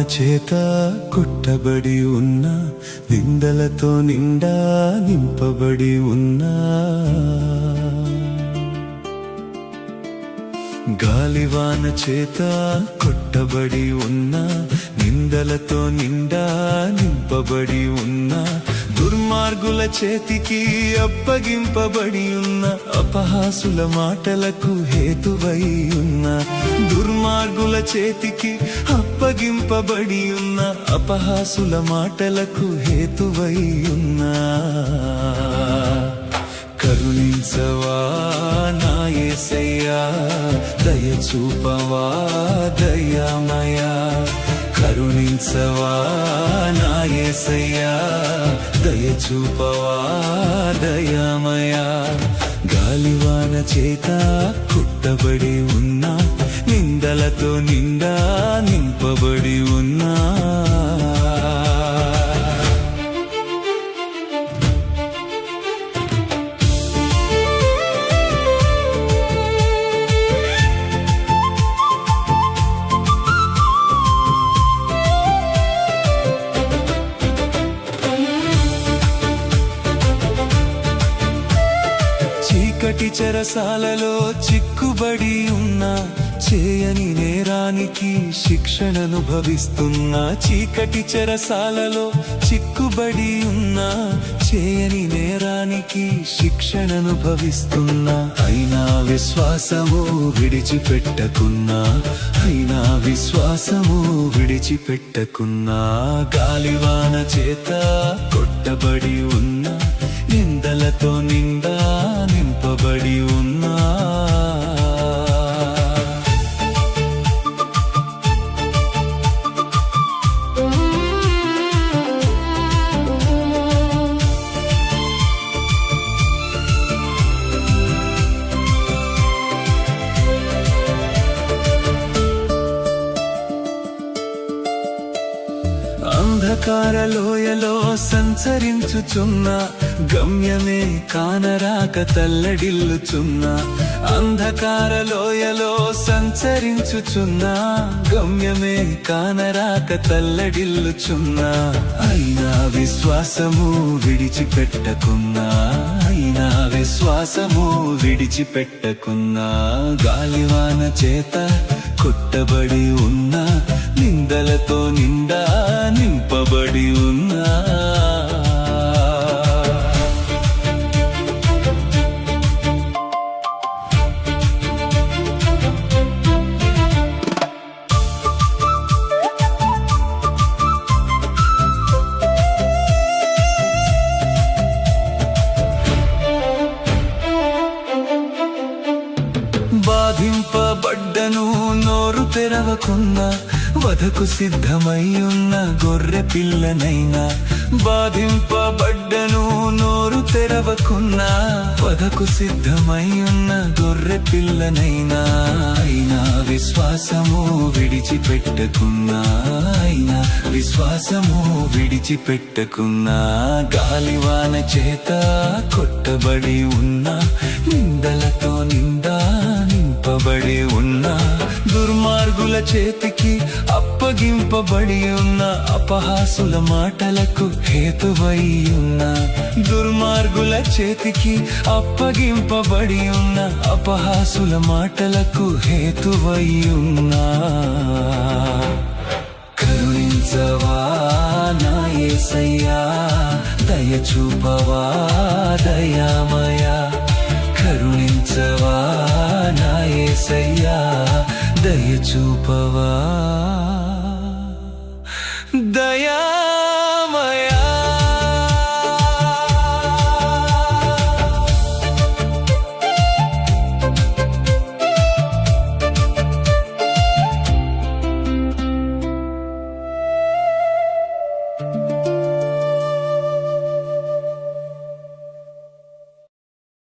చేత కొట్టబడి ఉన్న నిందలతో నిండా నింపబడి ఉన్నా గాలివాన చేత కొట్టబడి ఉన్న నిందలతో నిండా నింపబడి ఉన్న దుర్మార్గుల చేతికి అప్పగింపబడి ఉన్న అపహాసుల మాటలకు హేతువై ఉన్న దుర్మార్గుల చేతికి అప్పగింపబడి ఉన్న అపహాసుల మాటలకు హేతువై ఉన్నా కరుణించవా నా యేసయ్యా దయచూపవా దయామయా కరుణించవా నా యేసయ్యా దయచూపవా దయామయా గాలివాన చేత కుట్టబడి ఉన్నా నిందలతో నిండా నింపబడి ఉన్నా చీకటి చెరసాలలో చిక్కుబడి ఉన్నా చేయని నేరానికి శిక్షణనుభవిస్తున్నా చీకటి చెరసాలలో చిక్కుబడి ఉన్నా చేయని నేరానికి శిక్షణనుభవిస్తున్నా అయినా విశ్వాసము విడిచిపెట్టకున్నా అయినా విశ్వాసము విడిచిపెట్టకున్నా గాలివాన చేత కొట్టబడి ఉన్నా నిందలతో నిండా నింపబడి ఉన్నా అంధకార లోయలో సంచరించుచున్న గమ్యమే కానరాక తల్లడిల్లుచున్న అంధకార లోయలో సంచరించుచున్న గమ్యమే కానరాక తల్లడిల్లుచున్న అయినా విశ్వాసము విడిచిపెట్టకున్నా అయినా విశ్వాసము విడిచిపెట్టకున్నా గాలివాన చేత కొట్టబడి ఉన్నా నిందలతో నిండా నింపబడి ఉన్నా బాధింపబడ్డను నోరు తెరవకున్నా వధకు సిద్ధమై ఉన్న గొర్రె పిల్లనైనా బాధింపబడ్డను నోరు తెరవకున్నా వధకు సిద్ధమై ఉన్న గొర్రె పిల్లనైనా అయినా విశ్వాసము విడిచిపెట్టకున్నా అయినా విశ్వాసము విడిచిపెట్టకున్నా గాలివాన చేత కొట్టబడి ఉన్నా నిందలతో నిండా నింపబడి ఉన్నా దుర్మార్గుల చేతికి అప్పగింపబడి ఉన్న అపహాసుల మాటలకు హేతువై ఉన్నా దుర్మార్గుల చేతికి అప్పగింపబడి ఉన్న అపహాసుల మాటలకు హేతువై ఉన్నా కరుణించవా నా యేసయ్యా దయచూపవా దయామయా కరుణించవా నా యేసయ్యా దయచూపవా దయా